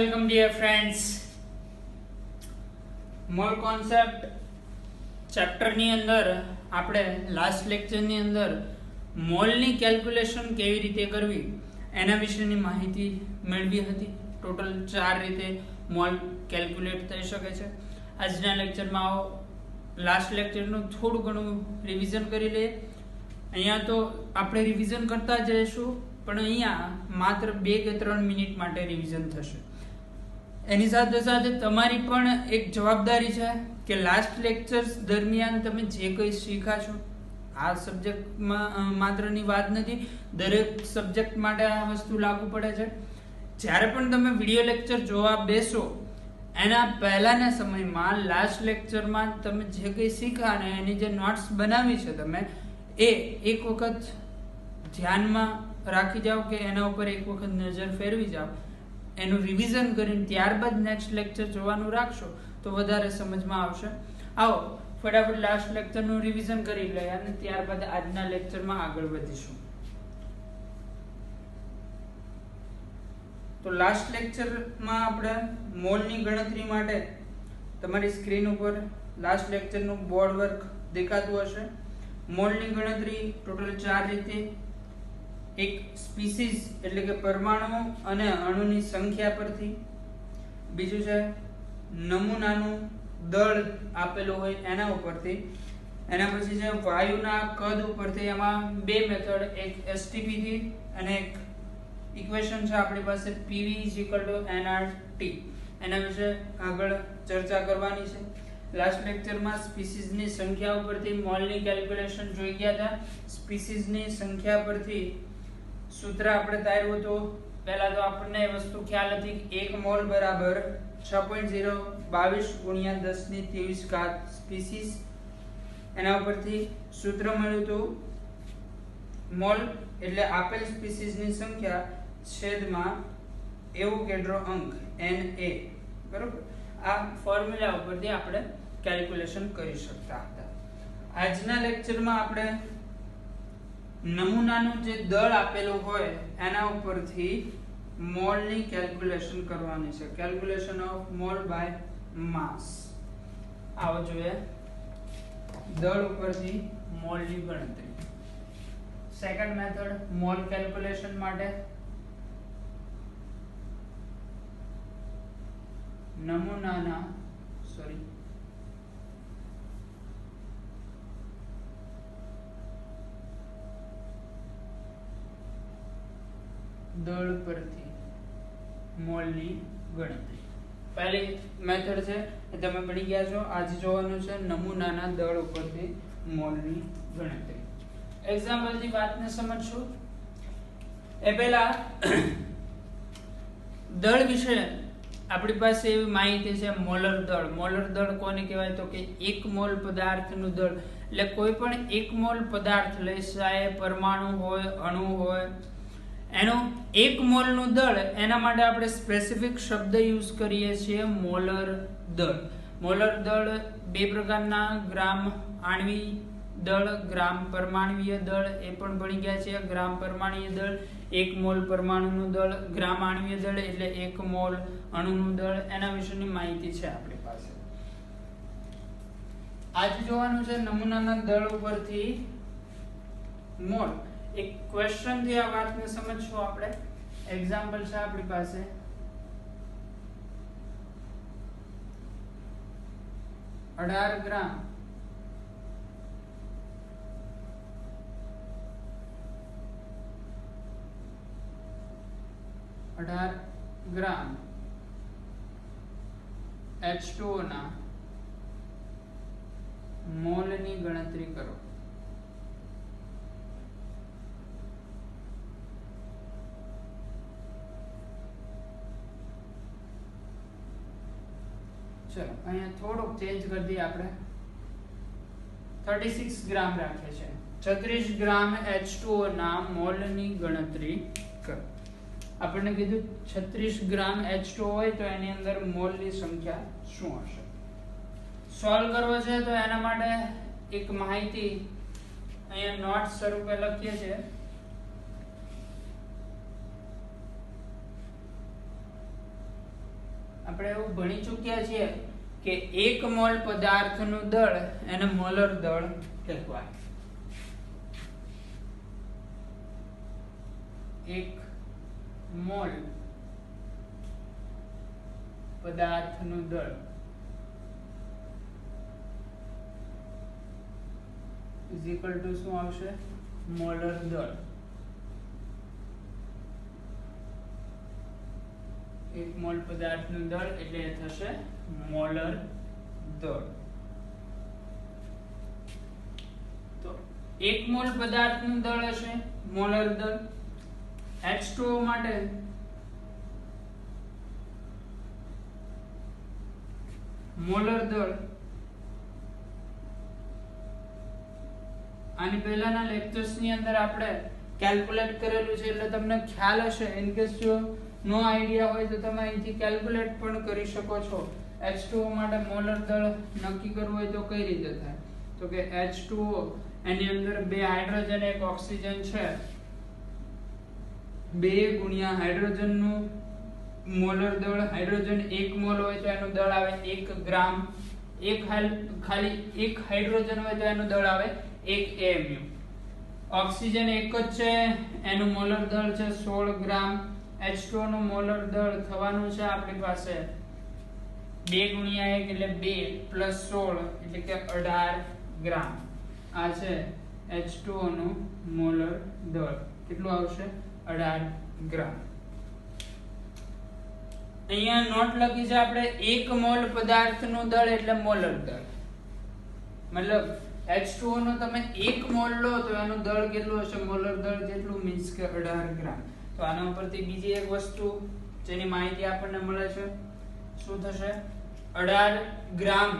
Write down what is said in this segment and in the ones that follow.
welcome dear friends. Mole concept ચેપ્ટરની અંદર આપણે લાસ્ટ લેક્ચરની અંદર મોલની કેલ્ક્યુલેશન કેવી રીતે કરવી એના વિશેની માહિતી મેળવી હતી. ટોટલ 4 રીતે મોલ કેલ્ક્યુલેટ થઈ શકે છે. આજના લેક્ચરમાં આવો લાસ્ટ લેક્ચરનું થોડું ઘણું રિવિઝન કરી લઈએ. અહીંયા તો આપણે રિવિઝન કરતા જ રહીશું, પણ અહીંયા માત્ર 2 કે 3 મિનિટ માટે રિવિઝન થશે. એની સાથે સાથે તમારી પણ એક જવાબદારી છે કે લાસ્ટ લેક્ચર્સ દરમિયાન તમે જે કંઈ શીખ્યા છો, આ સબ્જેક્ટમાં માત્રની વાત નથી, દરેક સબ્જેક્ટ માટે આ વસ્તુ લાગુ પડે છે. જ્યારે પણ તમે વિડીયો લેક્ચર જોવા બેસો એના પહેલાના સમયમાં લાસ્ટ લેક્ચરમાં તમે જે કંઈ શીખ્યા અને એની જે નોટ્સ બનાવી છે તમે એ એક વખત ધ્યાનમાં રાખી જાઓ કે એના ઉપર એક વખત નજર ફેરવી જાઓ, એનું રિવિઝન કરીને ત્યારબાદ નેક્સ્ટ લેક્ચર જોવાનું રાખશો તો વધારે સમજમાં આવશે. આવો ફટાફટ લાસ્ટ લેક્ચરનું રિવિઝન કરી લઈએ અને ત્યારબાદ આજના લેક્ચરમાં આગળ વધીશું. તો લાસ્ટ લેક્ચરમાં આપણે મોલની ગણતરી માટે તમારી સ્ક્રીન ઉપર લાસ્ટ લેક્ચરનું બોર્ડ વર્ક દેખાતું હશે. મોલની ગણતરી ટોટલ 4 રીતે: એક સ્પીસીસ એટલે કે પરમાણુ અને અણુની સંખ્યા પરથી, બીજું છે નમૂનાનું દળ આપેલું હોય એના ઉપરથી, એના પછી છે વાયુના કદ ઉપરથી. એમાં 2 મેથડ, એક એસટીપી થી અને એક ઇક્વેશન છે આપણી પાસે PV nRT. એના વિશે આગળ ચર્ચા કરવાની છે. લાસ્ટ લેક્ચરમાં સ્પીસીસની સંખ્યા ઉપરથી મોલની કેલ્ક્યુલેશન જોઈ ગયા હતા. સ્પીસીસની સંખ્યા પરથી સૂત્ર આપણે તાર્યું હતું. પહેલા તો આપણને એ વસ્તુ ખ્યાલ હતી કે 1 મોલ બરાબર 6.022 ગુણ્યા 1023 સ્પીસીસ. એના ઉપરથી સૂત્ર મળ્યું હતું મોલ એટલે આપેલ સ્પીસીસની સંખ્યા છેદમાં એવોગેડ્રો અંક Na. બરોબર, આ ફોર્મ્યુલા ઉપરથી આપણે કેલ્ક્યુલેશન કરી શકતા હતા. આજના લેક્ચરમાં આપણે નમૂનાનું જે દળ આપેલું હોય એના ઉપરથી મોલની કેલ્ક્યુલેશન કરવાની છે. કેલ્ક્યુલેશન ઓફ મોલ બાય માસ. આવો જોઈએ દળ ઉપરથી મોલની ગણતરી. સેકન્ડ મેથડ મોલ કેલ્ક્યુલેશન માટે નમૂનાના દળ પરથી મોલની ગણતરી. પહેલી મેથડ છે એ તમે ભણી ગયા છો. આજે જોવાનું છે નમૂનાના દળ ઉપરથી મોલની ગણતરી. એક્ઝામ્પલથી વાતને સમજશું. એ પહેલા દળ વિશે આપણી પાસે એવી માહિતી છે મોલર દળ. મોલર દળ કોને કહેવાય તો કે 1 મોલ પદાર્થનું દળ. એટલે કોઈ પણ 1 મોલ પદાર્થ લઈ ચાહે પરમાણુ હોય, અણુ હોય, એનું 1 મોલનું દળ, એના માટે આપણે સ્પેસિફિક શબ્દ યુઝ કરીએ છીએ મોલર દળ. મોલર દળ 2 પ્રકારના: ગ્રામ આણ્વીય દળ, ગ્રામ પરમાણ્વીય દળ. એ પણ ભણી ગયા છે. ગ્રામ પરમાણ્વીય દળ 1 મોલ પરમાણુનું દળ, ગ્રામ આણ્વીય દળ એટલે 1 મોલ અણુનું દળ. એના વિશેની માહિતી છે આપણી પાસે. આજે જોવાનું છે નમૂનાના દળ ઉપરથી મોલ. એક ક્વેશ્ચન થી આ વાતને સમજશું આપણે. એક્ઝામ્પલ છે આપણી પાસે 18 ગ્રામ H2O ના મોલની ગણતરી કરો. ચલો અહીંયા થોડુંક ચેન્જ કરી દઈએ. આપણે 36 ગ્રામ રાખીએ છીએ. 36 ગ્રામ H2O ના મોલની ગણતરી કરો. આપણને કીધું 36 ગ્રામ H2O હોય તો એની અંદર મોલની સંખ્યા શું હશે? સોલ્વ કરવો છે તો એના માટે એક માહિતી અહીંયા નોટ્સ સ્વરૂપે લખીએ છીએ. આપણે એવું ભણી ચૂક્યા છીએ કે 1 મોલ પદાર્થનું દળ એને મોલર દળ કહેવાય. 1 મોલ પદાર્થનું દળ ઇઝ ઇક્વલ ટુ શું આવશે? મોલર દળ. 1 મોલ પદાર્થનું દળ એટલે એ થશે મોલર દળ. તો 1 મોલ પદાર્થનું દળ હશે મોલર દળ. H2O માટે મોલર દળ આની પહેલાના લેક્ચર્સ ની અંદર આપણે કેલ્ક્યુલેટ કરેલું છે એટલે તમને ખ્યાલ હશે. ઇન કેસ જો નો આઈડિયા હોય તો તમે અહીંથી કેલ્ક્યુલેટ પણ કરી શકો છો. H2O માટે મોલર દળ નક્કી કરવું હોય તો કઈ રીતે થાય? તો કે H2O એની અંદર 2 હાઇડ્રોજન 1 ઓક્સિજન છે. 2 ગુણ્યા હાઇડ્રોજન નું મોલર દળ. હાઇડ્રોજન 1 મોલ હોય તો એનું દળ આવે 1 ગ્રામ. ખાલી 1 હાઇડ્રોજન હોય તો એનું દળ આવે 1 AMU. ઓક્સિજન એક જ છે એનું મોલર દળ છે 16 ગ્રામ. H2O નું મોલર દળ થવાનું છે આપણી પાસે 2 ગુણ્યા 1 એટલે 2 પ્લસ 16 એટલે કે 18 ગ્રામ. આ છે H2O નું મોલર દળ. કેટલું આવશે? 18 ગ્રામ. અહીંયા નોટ લખી છે આપણે 1 મોલ પદાર્થનું દળ એટલે મોલર દળ. મતલબ H2O નો તમે 1 મોલ લો તો એનું દળ કેટલું હશે? મોલર દળ જેટલું, મીન્સ કે 18 ગ્રામ. તો આના ઉપરથી બીજી એક વસ્તુ જેની માહિતી આપણને મળે છે. શું થશે? 18 ગ્રામ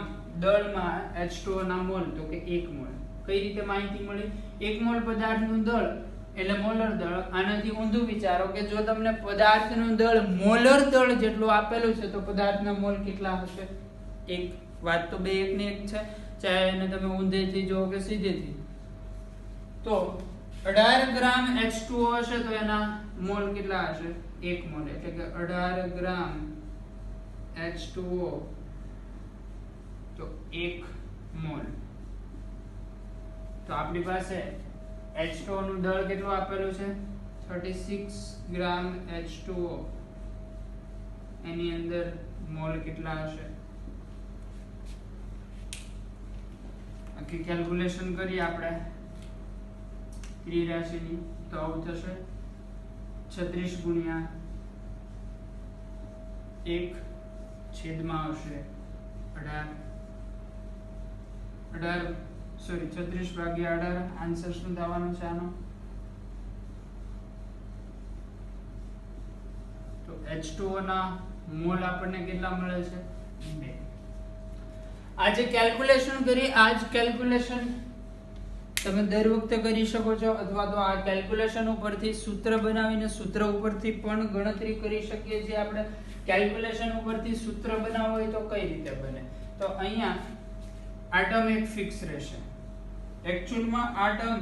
દળમાં H2O ના મોલ તો કે 1 મોલ. કઈ રીતે માહિતી મળી? 1 મોલ પદાર્થનું દળ એટલે મોલર દળ. આનાથી ઊંધું વિચારો કે જો તમને પદાર્થનું દળ મોલર દળ જેટલું આપેલું છે તો પદાર્થના મોલ કેટલા હશે? 1. વાત તો 2 1 ને 1 છે, ચાહે એને તમે ઊંધેથી જો કે સીધેથી. તો 18 ગ્રામ H2O હશે તો એના મોલ કેટલા હશે? 1 મોલ. એટલે કે 18 ગ્રામ H2O તો 1 મોલ. તો આપણી પાસે H2O નું દળ કેટલું આપેલું છે? 36 ગ્રામ H2O. એની અંદર મોલ કેટલા હશે? આખી કેલ્ક્યુલેશન કરીએ આપણે ત્રિરાશિની તો આવું થશે 36 ગુણ્યા 1 છેદમાં આવશે 36 ભાગ્યા 18. આન્સર શું થવાનું છે આનો? તો H2O ના મોલ આપણને કેટલા મળે છે? 2. આજે કેલ્ક્યુલેશન કરી, આજ કેલ્ક્યુલેશન તમે દર વખતે કરી શકો છો અથવા તો આ કેલ્ક્યુલેશન ઉપરથી સૂત્ર બનાવીને સૂત્ર ઉપરથી પણ ગણતરી કરી શકીએ છીએ આપણે. કેલ્ક્યુલેશન ઉપરથી સૂત્ર બનાવવું હોય તો કઈ રીતે બને? તો અહીંયા આ ટર્મ એક ફિક્સ રહેશે. એક્ચ્યુઅલમાં આ ટર્મ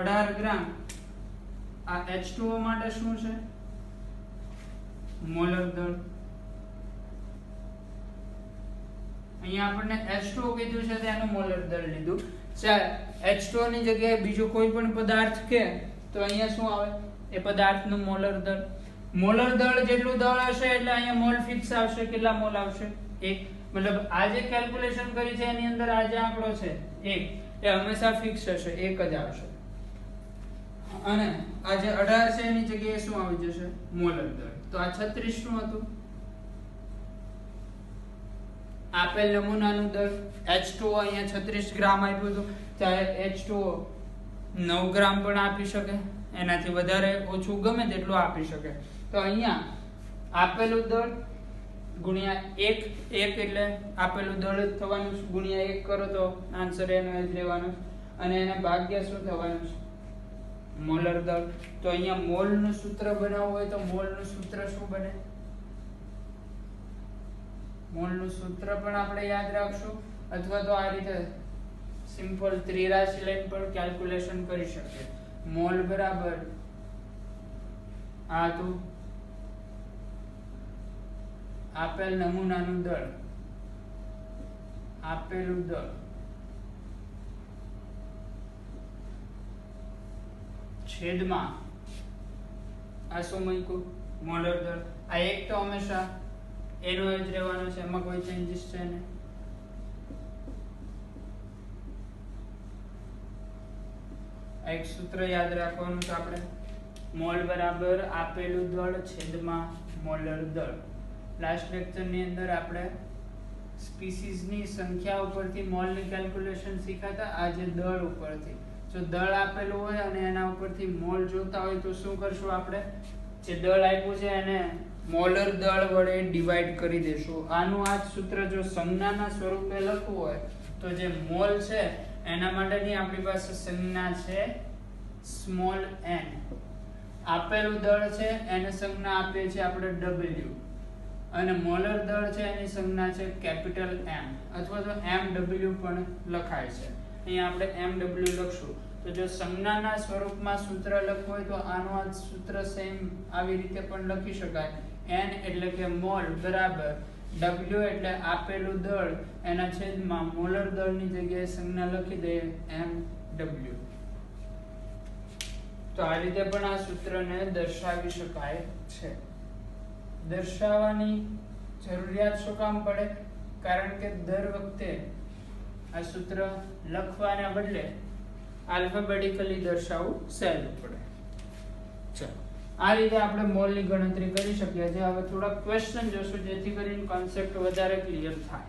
18 ગ્રામ આ H2O માટે શું છે? મોલર દળ. અહીંયા આપણને H2O કીધું છે તેનું મોલર દળ લીધું. H2O ની જગ્યાએ બીજો કોઈ પણ પદાર્થ કે તો અહીંયા શું આવે? એ પદાર્થનું મોલર દળ. મોલર દળ જેટલું દળ હશે એટલે અહીંયા મોલ ફિક્સ આવશે. કેટલા મોલ આવશે? 1. મતલબ આ જે કેલ્ક્યુલેશન કરી છે એની અંદર આ જે આંકડો છે 1 એ હંમેશા ફિક્સ હશે, 1 જ આવશે. અને આ જે 18 છે એની જગ્યાએ શું આવી જશે? મોલર દળ. તો આ 36 શું હતું? આપેલ નમૂનાનું દળ. H2O અહીંયા 36 ગ્રામ આપ્યું હતું, ચાહે H2O 9 ગ્રામ પણ આપી શકે, એનાથી વધારે ઓછું ગમે તેટલું આપી શકે. તો અહીંયા આપેલું દળ ગુણ્યા 1 એટલે આપેલું દળ જ થવાનું છે, ગુણ્યા 1 કરો તો આન્સર એનો જ રહેવાનો અને એને ભાગ્યા શું થવાનું છે? મોલર દળ. તો અહીંયા મોલનું સૂત્ર બનાવવું હોય તો મોલનું સૂત્ર શું બને? મોલનું સૂત્ર પણ આપણે યાદ રાખશું અથવા તો આ રીતે સિમ્પલ ત્રિરાશી લાઈન પર કેલ્ક્યુલેશન કરી શકીએ. મોલ બરાબર આ તો આપેલ નમૂનાનું દળ, આપેલું દળ છેદમાં આ શું મૂક્યું મોલર દળ. આ એક તો હંમેશા એનો જ રહેવાનો છે, એમાં કોઈ ચેન્જીસ છે નહીં. એક સૂત્ર યાદ રાખવાનું છે આપણે, મોલ બરાબર આપેલું દળ છેદમાં મોલર દળ. લાસ્ટ લેક્ચર ની અંદર આપણે સ્પીસીઝ ની સંખ્યા ઉપરથી મોલ ની કેલ્ક્યુલેશન શીખ્યા. આજે દળ ઉપરથી, જો દળ આપેલું હોય અને એના ઉપરથી મોલ જોતા હોય તો શું કરશું આપણે, જે દળ આપ્યું છે એને મોલર દળ વડે ડિવાઈડ કરી દેશું. આનું આ સૂત્ર જો સંજ્ઞાના સ્વરૂપે લખવું હોય તો જે મોલ છે એના માટેની આપણી પાસે સંજ્ઞા છે સ્મોલ n. આપેલું દળ છે એને સંજ્ઞા આપીએ છીએ આપણે W, અને મોલર દળ છે એની સંજ્ઞા છે કેપિટલ M, અથવા તો MW પણ લખાય છે. અહીંયા આપણે MW લખશું. તો જો સંજ્ઞાના સ્વરૂપમાં સૂત્ર લખવું હોય તો આનું આ સૂત્ર સેમ આવી રીતે પણ લખી શકાય. n એટલે કે મોલ બરાબર W એટલે આપેલું દળ એના છેદમાં મોલર દળની જગ્યાએ સંજ્ઞા લખી દઈએ MW. તો આ રીતે પણ આ સૂત્રને દર્શાવી શકાય છે. દર્શાવવાની જરૂરિયાત શું કામ પડે? કારણ કે દર વખતે આ સૂત્ર લખવાના બદલે આલ્ફાબેટિકલી દર્શાવવું સહેલું પડે. ચલો, આ રીતે આપણે મોલની ગણતરી કરી શકીએ છીએ. હવે થોડા ક્વેશ્ચન જોશું જેથી કરીને કોન્સેપ્ટ વધારે ક્લિયર થાય.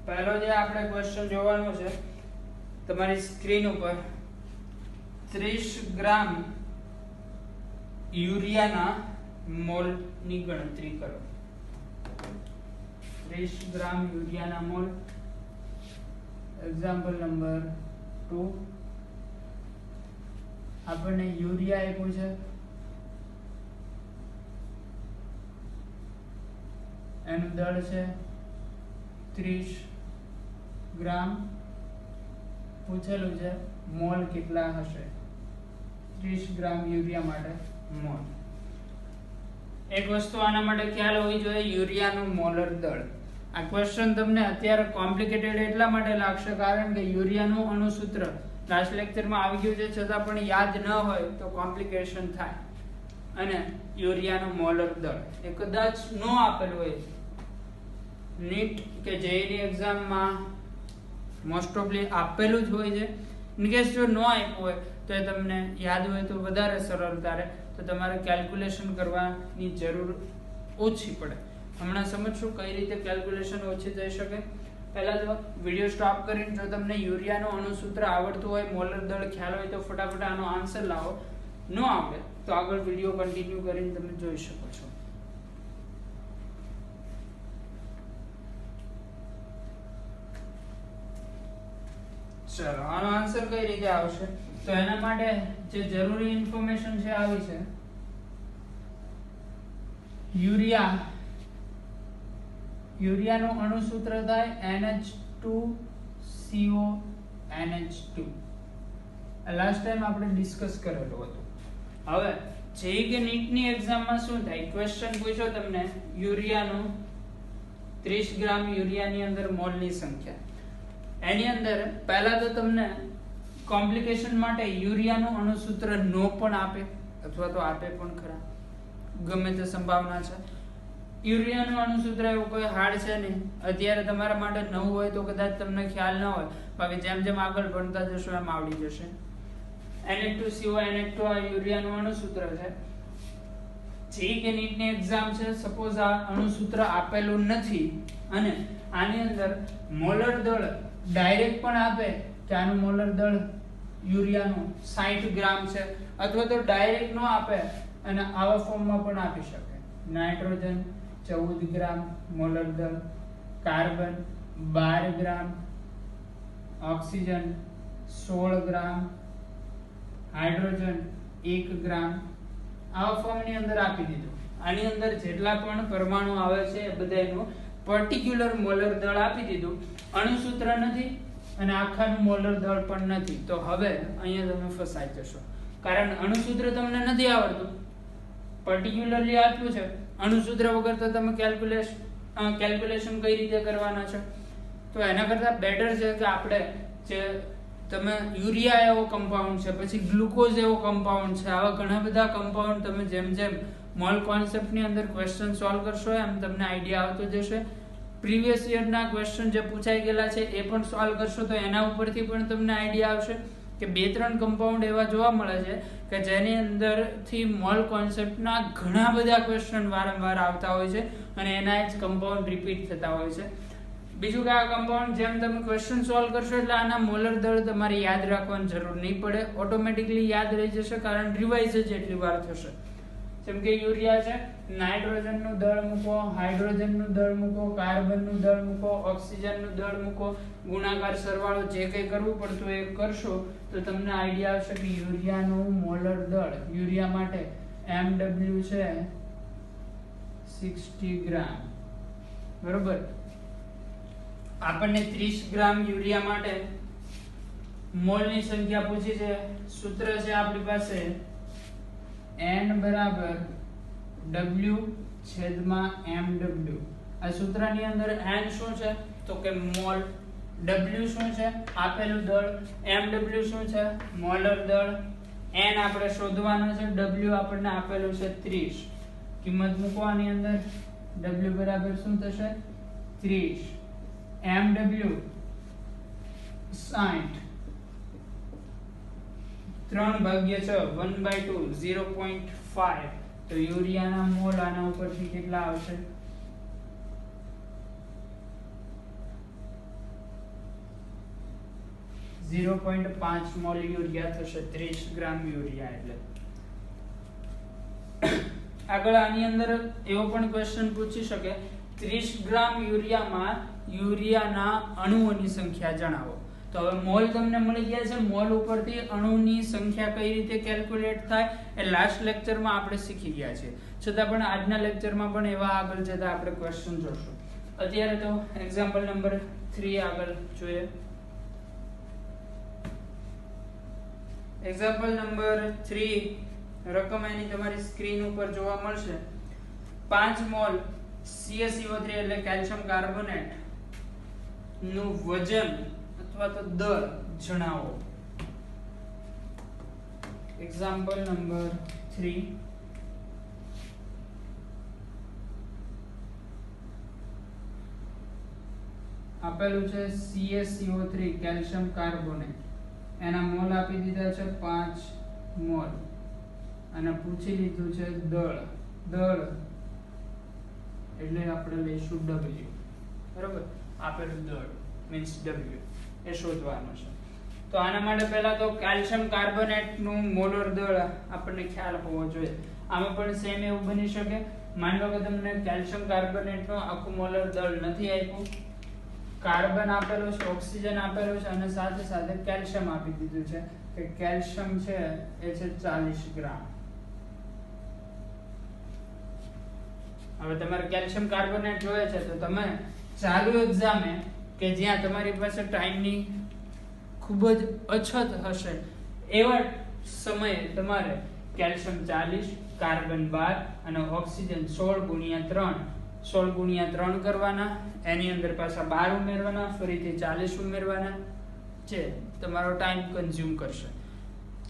પહેલો જે આપણે ક્વેશ્ચન જોવાનો છે તમારી સ્ક્રીન ઉપર, 30 ગ્રામ યુરિયાના મોલ ની ગણતરી કરો. 30 ગ્રામ યુરિયાના મોલ. એક્ઝામ્પલ નંબર 2, આપણને યુરિયા આપ્યું છે, એનું દળ છે 30 ગ્રામ. પૂછેલું છે મોલ કેટલા હશે, 30 ગ્રામ યુરિયા માટે મોલ. એક વસ્તુ આના માટે ખ્યાલ હોવી જોઈએ, યુરિયાનું મોલર દળ. આ ક્વેશ્ચન તમને અત્યારે કોમ્પ્લિકેટેડ એટલા માટે લાગશે કારણ કે યુરિયાનું અણુસૂત્ર લાસ્ટ લેક્ચરમાં આવી ગયું છે, છતાં પણ યાદ ન હોય તો કોમ્પ્લિકેશન થાય. અને યુરિયાનું મોલર દળ એ કદાચ ન આપેલું હોય, નીટ કે જેઈઈ એક્ઝામમાં મોસ્ટ ઓફલી આપેલું જ હોય છે. ઇન કેસ જો ન આપ્યું હોય તો એ તમને યાદ હોય તો વધારે સરળતા રહે, તો તમારે કેલ્ક્યુલેશન કરવાની જરૂર ઓછી પડે. હમણાં સમજશું કઈ રીતે કેલ્ક્યુલેશન ઓછી થઈ શકે. પહેલા તો વિડિયો સ્ટોપ કરીને જો તમને યુરિયાનું અણુસૂત્ર આવડતું હોય, મોલર દળ ખ્યાલ હોય તો ફટાફટ આનો આન્સર લાવો. ન આવડે તો આગળ વિડિયો કન્ટિન્યુ કરીને તમે જોઈ શકો છો. ચલો, આનો આન્સર કઈ રીતે આવશે? તો એના માટે જે જરૂરી ઇન્ફોર્મેશન છે આવી છે. યુરિયાનું અણુસૂત્ર થાય NH2CO NH2. લાસ્ટ ટાઈમ આપણે ડિસ્કસ કરેલું હતું. હવે જેઈ કે નીટની એક્ઝામમાં શું થાય, ક્વેશ્ચન પૂછ્યો તમને યુરિયાનું 30 ગ્રામ યુરિયાની અંદર મોલની સંખ્યા. એની અંદર પહેલા તો તમને કોમ્પ્લિકેશન માટે યુરિયાનું અણુસૂત્ર નો પણ આપે અથવા તો આપે પણ ખરા, ગમે તે સંભાવના છે. યુરિયાનું અણુસૂત્ર એવું કોઈ હાર્ડ છે નહીં. અત્યારે તમારા માટે નવું હોય તો કદાચ તમને ખ્યાલ ન હોય, બાકી જેમ જેમ આગળ ભણતા જશો એમ આવડી જશે. NH2CO NH2 આ યુરિયાનું અણુસૂત્ર છે. જેઈ કે નીટની એક્ઝામ છે, સપોઝ આ અણુસૂત્ર આપેલું નથી અને આની અંદર મોલર દળ ડાયરેક્ટ પણ આપે કે આનું મોલર દળ યુરિયાનું 60 ગ્રામ છે, અથવા તો ડાયરેક્ટ નો આપે અને આવા ફોર્મમાં પણ આપી શકે. નાઇટ્રોજન 14 ગ્રામ મોલર દળ, કાર્બન 12 ગ્રામ, ઓક્સિજન 16 ગ્રામ, હાઇડ્રોજન 1 ગ્રામ. આવા ફોર્મની અંદર આપી દીધું. આની અંદર જેટલા પણ પરમાણુ આવે છે એ બધાયનું પર્ટિક્યુલર મોલર દળ આપી દીધું. અણુસૂત્ર નથી અને આખાનું મોલર દળ પણ નથી. તો હવે અહીંયા તમે ફસાઈ જશો, કારણ અણુસૂત્ર તમને નથી આવડતું, પર્ટિક્યુલરલી આપ્યું છે. અણુસૂત્ર વગર તો તમે કેલ્ક્યુલેશન કઈ રીતે કરવાના છે? તો એના કરતાં બેટર છે કે આપણે જે તમે યુરિયા એવો કમ્પાઉન્ડ છે, પછી ગ્લુકોઝ એવો કમ્પાઉન્ડ છે, આવા ઘણા બધા કમ્પાઉન્ડ તમે જેમ જેમ મોલ કોન્સેપ્ટની અંદર ક્વેશ્ચન સોલ્વ કરશો એમ તમને આઈડિયા આવતો જશે. પ્રીવિયસ યરના ક્વેશ્ચન જે પૂછાઈ ગયેલા છે એ પણ સોલ્વ કરશો તો એના ઉપરથી પણ તમને આઈડિયા આવશે કે 2-3 કમ્પાઉન્ડ એવા જોવા મળે છે કે જેની અંદરથી મોલ કોન્સેપ્ટના ઘણા બધા ક્વેશ્ચન વારંવાર આવતા હોય છે અને એના જ કમ્પાઉન્ડ રિપીટ થતા હોય છે. બીજું કે આ કમ્પાઉન્ડ જેમ તમે ક્વેશ્ચન સોલ્વ કરશો એટલે આના મોલર દળ તમારે યાદ રાખવાની જરૂર નહીં પડે, ઓટોમેટિકલી યાદ રહી જશે, કારણ રિવાઇઝ જ એટલી વાર થશે. જેમ કે યુરિયા છે, નાઇટ્રોજનનું દળ મૂકો, હાઇડ્રોજનનું દળ મૂકો, કાર્બનનું દળ મૂકો, ઓક્સિજનનું દળ મૂકો, ગુણાકાર સરવાળો જે કંઈ કરવું પડતું એ કરશો તો તમને આઈડિયા આવશે કે યુરિયાનું મોલર દળ, યુરિયા માટે MW છે 60 ગ્રામ, બરોબર. આપણને 30 ગ્રામ યુરિયા માટે મોલની સંખ્યા પૂછી છે. સૂત્ર છે આપણી પાસે N બરાબર W/MW. આ સૂત્રની અંદર N શું છે તો કે મોલ, W શું છે આપેલું દળ, MW શું છે મોલર દળ, N આપણે શોધવાનો છે, W આપણને આપેલું છે 30. કિંમત મૂકવાની અંદર W બરાબર શું થશે 30, MW 60, 3/6 1/2 0.5. તો યુરિયાના મોલ આના ઉપરથી કેટલા આવશે? 0.5 મોલ યુરિયા થશે 30 ગ્રામ યુરિયા. એટલે આગળ આની અંદર એવો પણ ક્વેશ્ચન પૂછી શકે 30 ગ્રામ યુરિયામાં યુરિયાના અણુઓની સંખ્યા જણાવો. તો હવે મોલ તમને મળી ગયા છે, મોલ ઉપરથી અણુની સંખ્યા કઈ રીતે કેલ્ક્યુલેટ થાય એ લાસ્ટ લેક્ચરમાં આપણે શીખી ગયા છે. છતાં પણ આજના લેક્ચરમાં પણ એવા આગળ જતા આપણે ક્વેશ્ચન જોશું. અત્યારે તો એક્ઝામ્પલ નંબર 3 આગળ જોઈએ. એક્ઝામ્પલ નંબર 3 રકમ એની તમારી સ્ક્રીન ઉપર જોવા મળશે. 5 મોલ CaCO3 એટલે કેલ્શિયમ કાર્બોનેટ નું વજન અથવા તો દર જણાવો. એક્ઝામ્પલ નંબર 3 આપેલું છે CaCO3 કેલ્શિયમ કાર્બોનેટ, એના મોલ આપી દીધા છે 5 મોલ અને પૂછી લીધું છે દળ. દળ એટલે આપણે લઈશું W, બરાબર. આપેલું દળ મીન્સ W એ શોધવાનું છે. તો આના માટે પહેલા તો કેલ્શિયમ કાર્બોનેટ નું મોલર દળ આપણને ખ્યાલ હોવો જોઈએ. આમાં પણ સેમ એવું બની શકે, માની લો કે તમને કેલ્શિયમ કાર્બોનેટ નું આખું મોલર દળ નથી આપ્યું, કાર્બન આપેલો છે, ઓક્સિજન આપેલો છે અને સાથે સાથે કેલ્શિયમ આપી દીધું છે કે કેલ્શિયમ છે એ છે 40 ગ્રામ. હવે તમારે કેલ્શિયમ કાર્બોનેટ જોઈએ છે તો તમે ચાલુ એક્ઝામે કે જ્યાં તમારી પાસે ટાઈમની ખૂબ જ અછત હશે એવા સમયે તમારે કેલ્શિયમ 40, કાર્બન 12 અને ઓક્સિજન 16 × 3 કરવાના, એની અંદર પાછા 12 ઉમેરવાના, ફરીથી 40 ઉમેરવાના છે. તમારો ટાઈમ કન્ઝ્યુમ કરશે.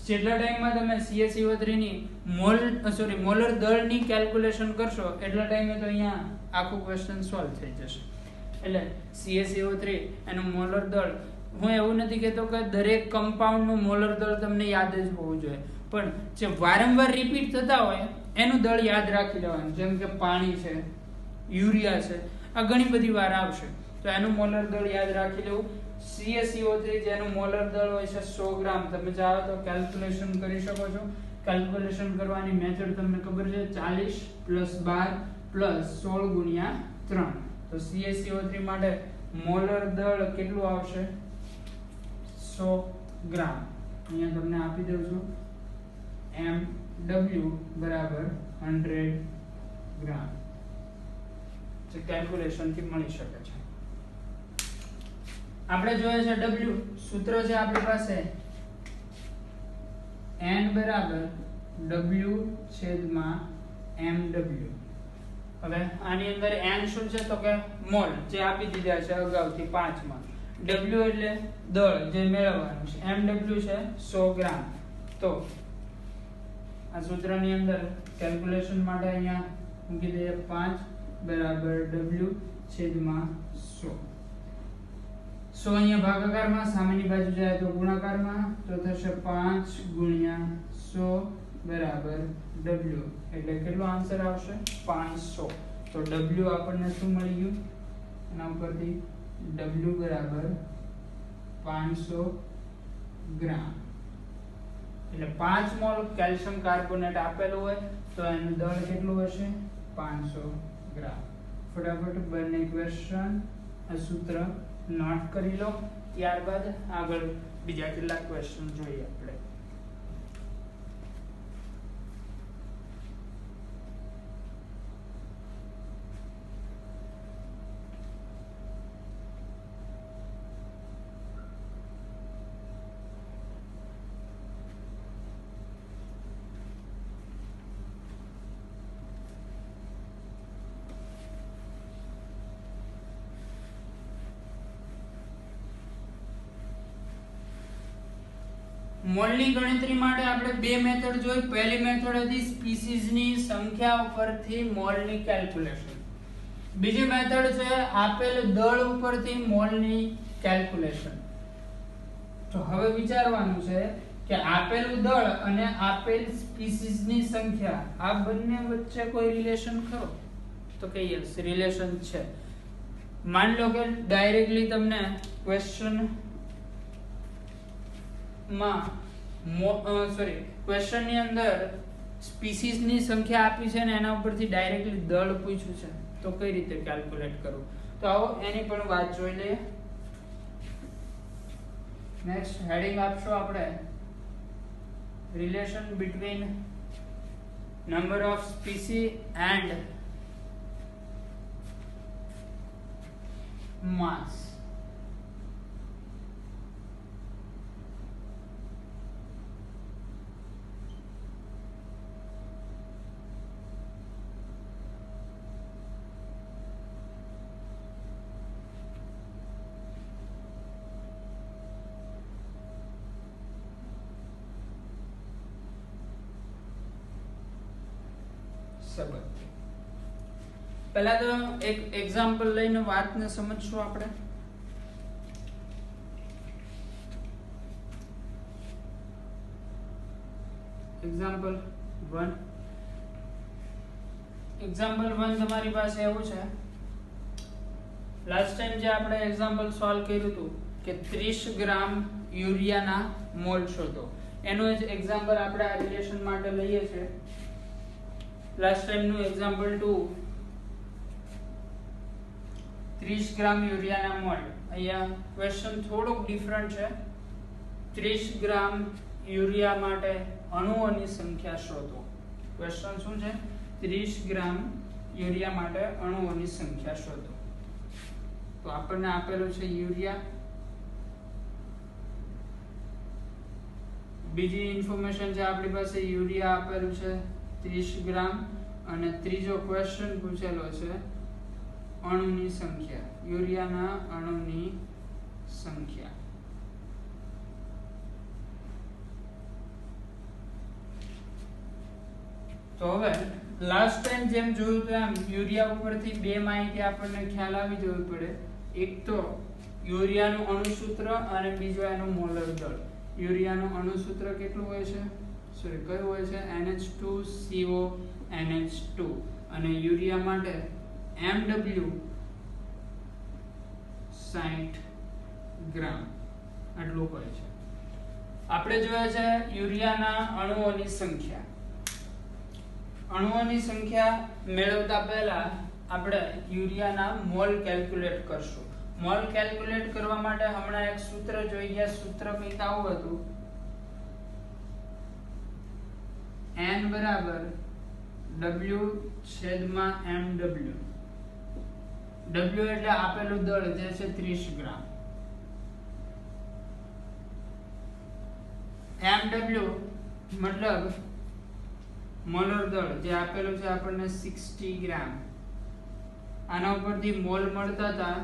જેટલા ટાઈમમાં તમે CaCO3 ની મોલર દળની કેલ્ક્યુલેશન કરશો એટલા ટાઈમે તો અહીંયા આખું ક્વેશ્ચન સોલ્વ થઈ જશે. એટલે CaCO3 એનું મોલર દળ, હું એવું નથી કહેતો કે દરેક કમ્પાઉન્ડનું મોલર દળ તમને યાદ જ હોવું જોઈએ, પણ જે વારંવાર રિપીટ થતા હોય એનું દળ યાદ રાખી લેવાનું. જેમ કે પાણી છે, યુરિયા છે, આ ઘણી બધી વાર આવશે તો એનું મોલર દળ યાદ રાખી લેવું. CaCO3 જેનું મોલર દળ હોય છે 100 ગ્રામ. તમે ચાહો તો કેલ્ક્યુલેશન કરી શકો છો. કેલ્ક્યુલેશન કરવાની મેથડ તમને ખબર છે, 40 + 12 + 16 × 3. તો CaCO3 માટે મોલર દળ કેટલું આવશે 100 ગ્રામ. અહીંયા તમને આપી દઉં છું W બરાબર 100 ગ્રામ જે કેલ્ક્યુલેશન થી મળી શકે છે. આપણે જોઈએ છે W સૂત્ર છે આપણી પાસે N બરાબર W છેદમાં mW. હવે આની અંદર N શું છે તો કે મોલ જે આપી દીધા છે અગાઉથી 5 માં. W એટલે દળ જે મેળવવાનું છે. mW છે 100 ગ્રામ. તો આ સૂત્રની અંદર કેલ્ક્યુલેશન માટે અહીંયા મૂકી દઈએ 5 બરાબર W છેદમાં 100. 100 અહીંયા ભાગાકારમાં, સામેની બાજુ જાય તો ગુણાકારમાં, તો થશે 5 ગુણ્યા 100 બરાબર W. એટલે કેટલો આન્સર આવશે 500. તો W આપણને શું મળી ગયું એના ઉપરથી W બરાબર 500 ગ્રામ. એટલે 5 મોલ કેલ્શિયમ કાર્બોનેટ આપેલું હોય તો એનું દળ કેટલું હશે 500 ગ્રામ. ફટાફટ બંને ક્વેશ્ચન આ સૂત્ર નોટ કરી લો. ત્યારબાદ આગળ બીજા કેટલાક ક્વેશ્ચન જોઈએ આપણે. મોલની ગણતરી માટે આપણે બે મેથડ જોઈ. પહેલી મેથડ હતી સ્પીસીઝની સંખ્યા ઉપરથી મોલની કેલ્ક્યુલેશન. બીજી મેથડ છે આપેલ દળ ઉપરથી મોલની કેલ્ક્યુલેશન. તો હવે વિચારવાનું છે કે આપેલું દળ અને આપેલ સ્પીસીઝની સંખ્યા આ બંને વચ્ચે કોઈ રિલેશન ખરો તો કે યસ રિલેશન છે. માની લો કે ડાયરેક્ટલી તમને ક્વેશ્ચન ક્વેશ્ચન ની અંદર સ્પીસીઝ ની સંખ્યા આપી છે ને એના ઉપરથી ડાયરેક્ટલી દળ પૂછ્યું છે તો કઈ રીતે કેલ્ક્યુલેટ કરવું. તો આવો એની પણ વાત જોઈ લઈએ. નેક્સ્ટ હેડિંગ આપશો આપણે relation between number of species and mass. પહેલા તો એક એક્ઝામ્પલ લઈને વાતને સમજશું આપણે. એક્ઝામ્પલ 1 તમારી પાસે એવું છે. લાસ્ટ ટાઈમ જે આપણે એક્ઝામ્પલ સોલ્વ કર્યું હતું કે 30 ગ્રામ યુરિયાના મોલ શોધો, એનું જ એક્ઝામ્પલ આપણે આ રિલેશન માટે લઈએ છીએ. લાસ્ટ ટાઈમ નું એક્ઝામ્પલ 2 30 ગ્રામ યુરિયાના મોલ. અહીંયા ક્વેશ્ચન થોડોક ડિફરન્ટ છે. 30 ગ્રામ યુરિયા માટે અણુઓની સંખ્યા શોધો. ક્વેશ્ચન શું છે 30 ગ્રામ યુરિયા માટે અણુઓની સંખ્યા શોધો. તો આપણને આપેલું છે યુરિયા. બીજી ઇન્ફોર્મેશન છે આપણી પાસે યુરિયા આપેલું છે 30 ગ્રામ અને ત્રીજો ક્વેશ્ચન પૂછેલો છે અણુની સંખ્યા, યુરિયાના અણુની સંખ્યા. તો હવે લાસ્ટ ટાઈમ જેમ જોયું તો એમ યુરિયા ઉપરથી બે માહિતી આપણને ખ્યાલ આવી જવી પડે. એક તો યુરિયાનું અણુસૂત્ર અને બીજો એનું મોલર દળ. યુરિયાનું અણુસૂત્ર કેટલું હોય છે કયું હોય છે NH2CO NH2 અને યુરિયા માટે MW 60 ગ્રામ આટલું હોય છે. આપણે જોયા છે યુરિયાના અણુઓની સંખ્યા. અણુઓની સંખ્યા મેળવતા પહેલા આપણે યુરિયાના મોલ કેલ્ક્યુલેટ કરશું. મોલ કેલ્ક્યુલેટ કરવા માટે હમણાં એક સૂત્ર જોઈ ગયા. સૂત્ર કંઈક આવું હતું n બરાબર w છેદમાં mw. w એટલે આપેલું દળ જે છે 30 ગ્રામ. mw મતલબ મોલર દળ જે આપેલું છે આપણને 60 ગ્રામ. આના ઉપરથી મોલ મળતા હતા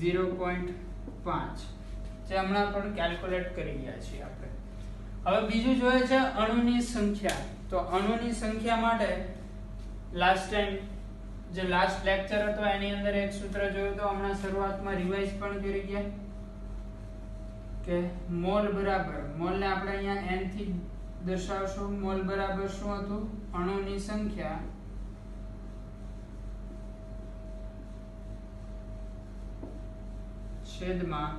0.5 જે હમણાં પણ કેલ્ક્યુલેટ કરી ગયા છીએ આપણે. હવે બીજું જોઈએ છે અણુની સંખ્યા. તો અણુની સંખ્યા માટે લાસ્ટ ટાઈમ જે લાસ્ટ લેક્ચર હતો એની અંદર એક સૂત્ર જોયું તો હમણાં શરૂઆતમાં રિવાઇઝ પણ કરી ગયા કે મોલ બરાબર, મોલને આપણે અહીંયા n થી દર્શાવશું. મોલ બરાબર શું હતું? અણુની સંખ્યા છેદમાં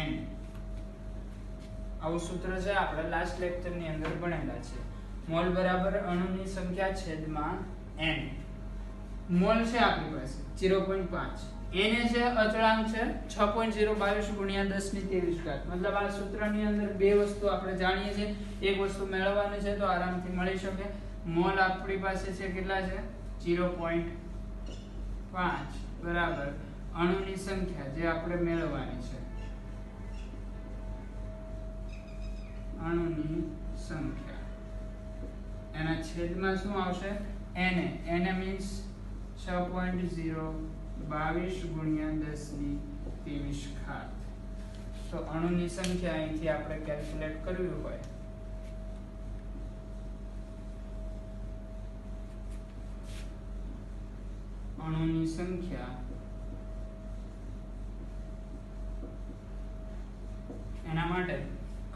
n. આવું સૂત્ર છે, આપણે લાસ્ટ લેક્ચર ની અંદર ભણેલા છે. મોલ બરાબર અણુની સંખ્યા છેદમાં n. મોલ છે આપણી પાસે 0.5. n છે અચળાંક છે 6.022 ગુણ્યા 10 ની 23 ઘાત. મતલબ આ સૂત્રની અંદર બે વસ્તુ આપણે જાણીએ છીએ. એક વસ્તુ મેળવવાની છે તો આરામથી મળી શકે. મોલ આપણી પાસે છે કેટલા છે? 0.5 બરાબર અણુની સંખ્યા જે આપણે મેળવવાની છે. અણુની સંખ્યા એના છેદમાં શું આવશે? Na. Na મીન્સ 6.022 ગુણ્યા 10 ની 23 ઘાત. તો અણુની સંખ્યા અહીંથી આપણે કેલ્ક્યુલેટ કરવી હોય અણુની સંખ્યા એના માટે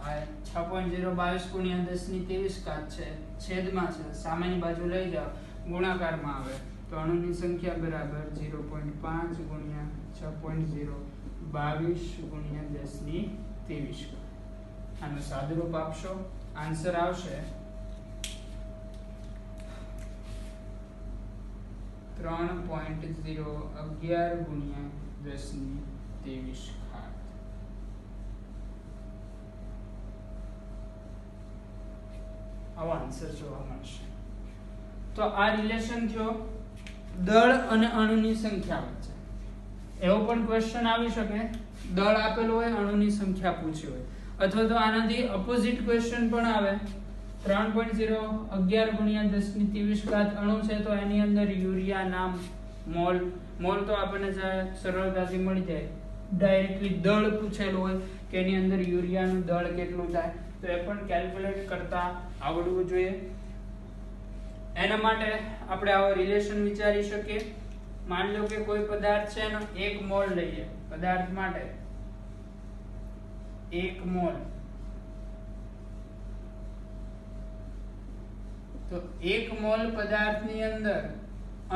આ 6.022 ગુણ્યા 10 ની 23 ઘાત છે, છેદમાં છે, સામેની બાજુ લઈ જાઓ, ગુણાકારમાં આવે તો અણુની સંખ્યા બરાબર 0.5 ગુણ્યા 6.022 ગુણ્યા 10 ની 23 ઘાત. આનું સાદુરૂપ આપશો, આન્સર આવશે 3.011 ગુણ્યા 10 ની 23 ઘાત. આવો આન્સર જોવા મળશે. તો આ રિલેશન થયો દળ અને અણુની સંખ્યા વચ્ચે. એવો પણ ક્વેશ્ચન આવી શકે, દળ આપેલું હોય, અણુની સંખ્યા પૂછી હોય, અથવા તો આનાથી ઓપોઝિટ ક્વેશ્ચન પણ આવે. 3.011 ગુણ્યા 10 ની 23 ઘાત અણુ છે તો એની અંદર યુરિયા નામ મોલ. મોલ તો આપણને સરળતાથી મળી જાય. ડાયરેક્ટલી દળ પૂછેલું હોય કે એની અંદર યુરિયાનું દળ કેટલું થાય તો એ પણ કેલ્ક્યુલેટ કરતા આવડવું જોઈએ. એના માટે આપણે આવો રિલેશન વિચારી શકીએ. માની લો કે કોઈ પદાર્થ છે એનો 1 મોલ લઈએ. પદાર્થ માટે 1 મોલ, તો 1 મોલ પદાર્થની અંદર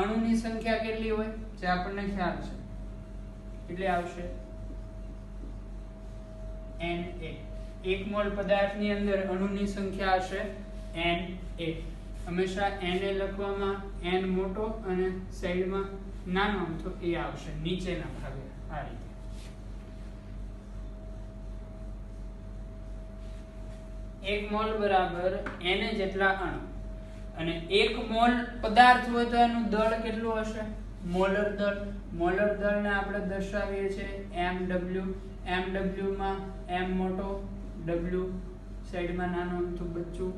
અણુની સંખ્યા કેટલી હોય જે આપણને ખ્યાલ છે. કેટલી આવશે? Na. 1 મોલ પદાર્થની અંદર અણુની સંખ્યા હશે Na. હંમેશા Na લખવામાં n મોટો અને સાઈડમાં નાનો તો એ આવશે નીચેના ભાગે. આ રીતે 1 મોલ બરાબર Na જેટલા અણુ. અને 1 મોલ પદાર્થ હોય તો એનું દળ કેટલું હશે? મોલર દળ. મોલર દળને આપણે દર્શાવીએ છીએ mw. mw માં m મોટો, w સાઈડમાં નાનો તો બચ્ચું.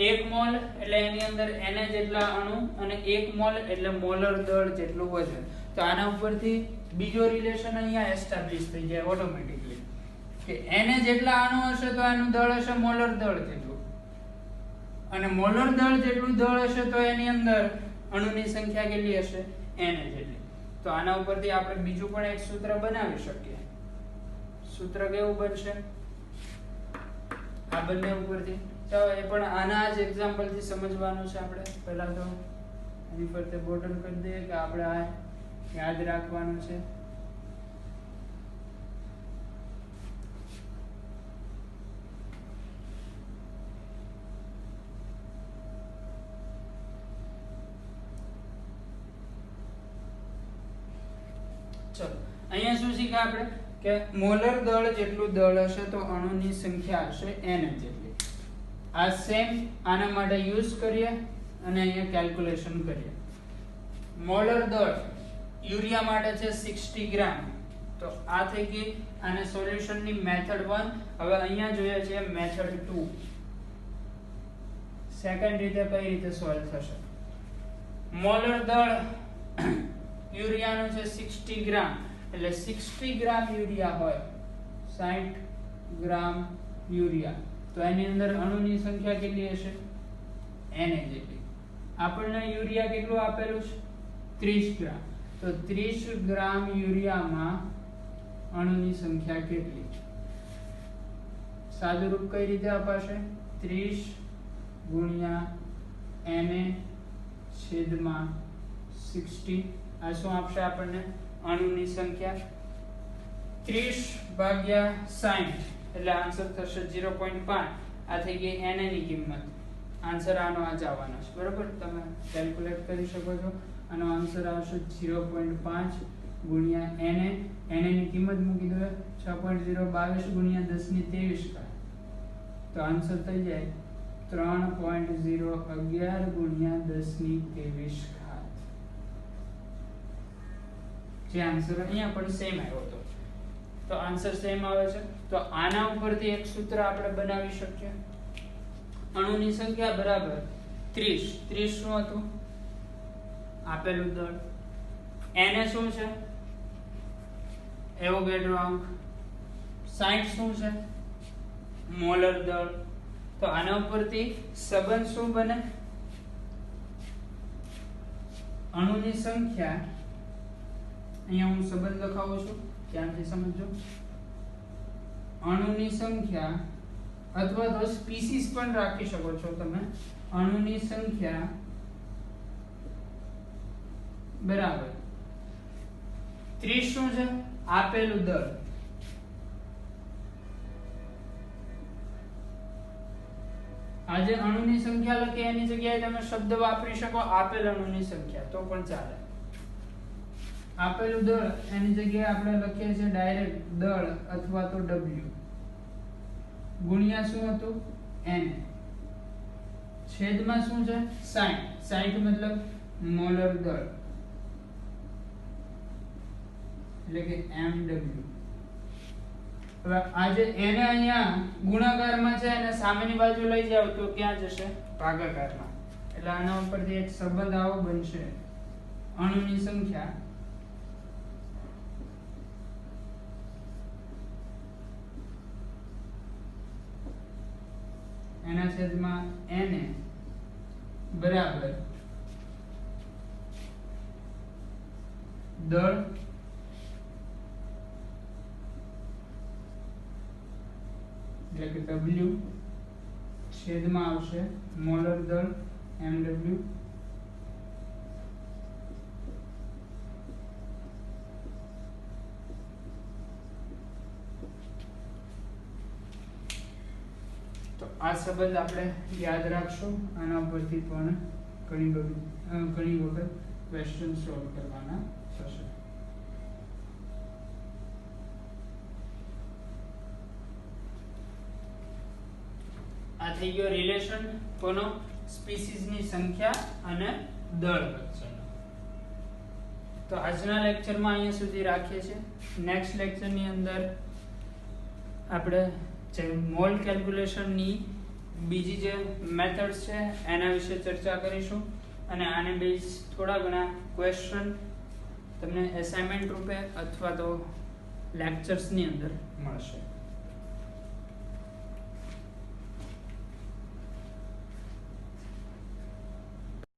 1 મોલ એટલે એની અંદર Na જેટલા અણુ અને 1 મોલ એટલે મોલર દળ જેટલું વજન. તો આના ઉપરથી બીજો રિલેશન અહીંયા એસ્ટાબ્લિશ થઈ જાય ઓટોમેટિકલી કે Na જેટલા અણુ હશે તો એનું દળ હશે મોલર દળ જેટલું, અને મોલર દળ જેટલું દળ હશે તો એની અંદર અણુની સંખ્યા કેટલી હશે? Na જેટલી. તો આના ઉપરથી આપણે બીજું પણ એક સૂત્ર બનાવી શકીએ. સૂત્ર કેવું બનશે? આ બંને ઉપરથી. ચાલો એ પણ આના જ એક્ઝામ્પલ થી સમજવાનું છે આપણે. પહેલા તો એની ફરતે બોટલ કરી દઈએ કે આપણે આ યાદ રાખવાનું છે. ચલો અહીંયા શું શીખ્યા આપણે કે મોલર દળ જેટલું દળ હશે તો અણુની સંખ્યા હશે n જેટલી. આ સેમ આના માટે યુઝ કરીએ અને અહીંયા કેલ્ક્યુલેશન કરીએ. મોલર દળ યુરિયા માટે છે 60 ગ્રામ. તો આ થઈ ગઈ આને સોલ્યુશનની મેથડ 1. હવે અહીંયા જોઈએ છે મેથડ 2. સેકન્ડ રીતે કઈ રીતે સોલ્વ થશે. મોલર દળ યુરિયાનું છે 60 ગ્રામ, એટલે 60 ગ્રામ યુરિયા હોય 60 ગ્રામ યુરિયા, તો એની અંદર અણુની સંખ્યા કેટલી હશે? Na જેટલી. આપણને યુરિયા કેટલું આપેલું છે? 30 ગ્રામ. તો 30 ગ્રામ યુરિયામાં અણુની સંખ્યા કેટલી? સાદું રૂપ કઈ રીતે અપાશે? 30 ગુણ્યા Na છેદમાં 60. આ શું આપશે આપણને? અણુની સંખ્યા. 30 ભાગ્યા 60 એટલે આન્સર થશે 0.5. આ થઈ ગઈ Na ની કિંમત. આન્સર આનો આ જ આવવાનો છે, બરોબર? તમે કેલ્ક્યુલેટ કરી શકો છો. આનો આન્સર આવશે 0.5 ગુણ્યા Na. Na ની કિંમત મૂકી દો 6.022 ગુણ્યા 1023. તો આન્સર થઈ જાય 3.011 ગુણ્યા 1023. જે આન્સર અહીંયા પણ સેમ આવ્યો હતો. તો આન્સર સેમ આવે છે. તો આના ઉપરથી એક સૂત્ર આપણે બનાવી શકીએ. અણુની સંખ્યા બરાબર 30. 30 શું હતું? આપેલું દળ. Na શું છે? એવોગાડ્રો અંક. 60 શું છે? મોલર દળ. તો આના ઉપરથી સંબંધ શું બને? અણુની સંખ્યા. અહીંયા હું સંબંધ લખાવું છું, ધ્યાનથી સમજો. અણુની સંખ્યા અથવા તો સ્પીસીસ પણ રાખી શકો છો તમે. અણુની સંખ્યા બરાબર 30 શું છે? આપેલું દળ. આજે અણુની સંખ્યા લખી એની જગ્યાએ તમે શબ્દ વાપરી શકો આપેલ અણુની સંખ્યા, તો પણ ચાલે. આપેલું દળ એની જગ્યાએ આપણે લખીએ છીએ ડાયરેક્ટ દળ અથવા તો W ગુણ્યા શું હતું? Na છેદમાં શું છે? 60. 60 મતલબ મોલર દળ એટલે કે Mw. હવે આ જે Na અહીંયા ગુણાકારમાં છે અને સામેની બાજુ લઈ જાવ તો ક્યાં જશે? ભાગાકારમાં. એટલે આના ઉપરથી એક સંબંધ આવો બનશે. અણુની સંખ્યા એના છેદમાં Na બરાબર દળ એટલે કે W છેદમાં આવશે મોલર દળ Mw. તો આ સંબંધ આપણે યાદ રાખશું. આના પરથી પણ ઘણી વખત ક્વેશ્ચન સોલ્વ કરવાના થશે. આ થઈ ગયો રિલેશન કોનો? સ્પીસીસની સંખ્યા અને દળ વચ્ચેનો. તો આજના લેક્ચરમાં અહીંયા સુધી રાખીએ છીએ. નેક્સ્ટ લેક્ચરની અંદર આપણે જે મોલ કેલ્ક્યુલેશનની બીજી જે મેથડ્સ છે એના વિશે ચર્ચા કરીશું અને આને બેઝ થોડા ઘણા ક્વેશ્ચન તમને એસાઇનમેન્ટ રૂપે અથવા તો લેક્ચર્સની અંદર મળશે.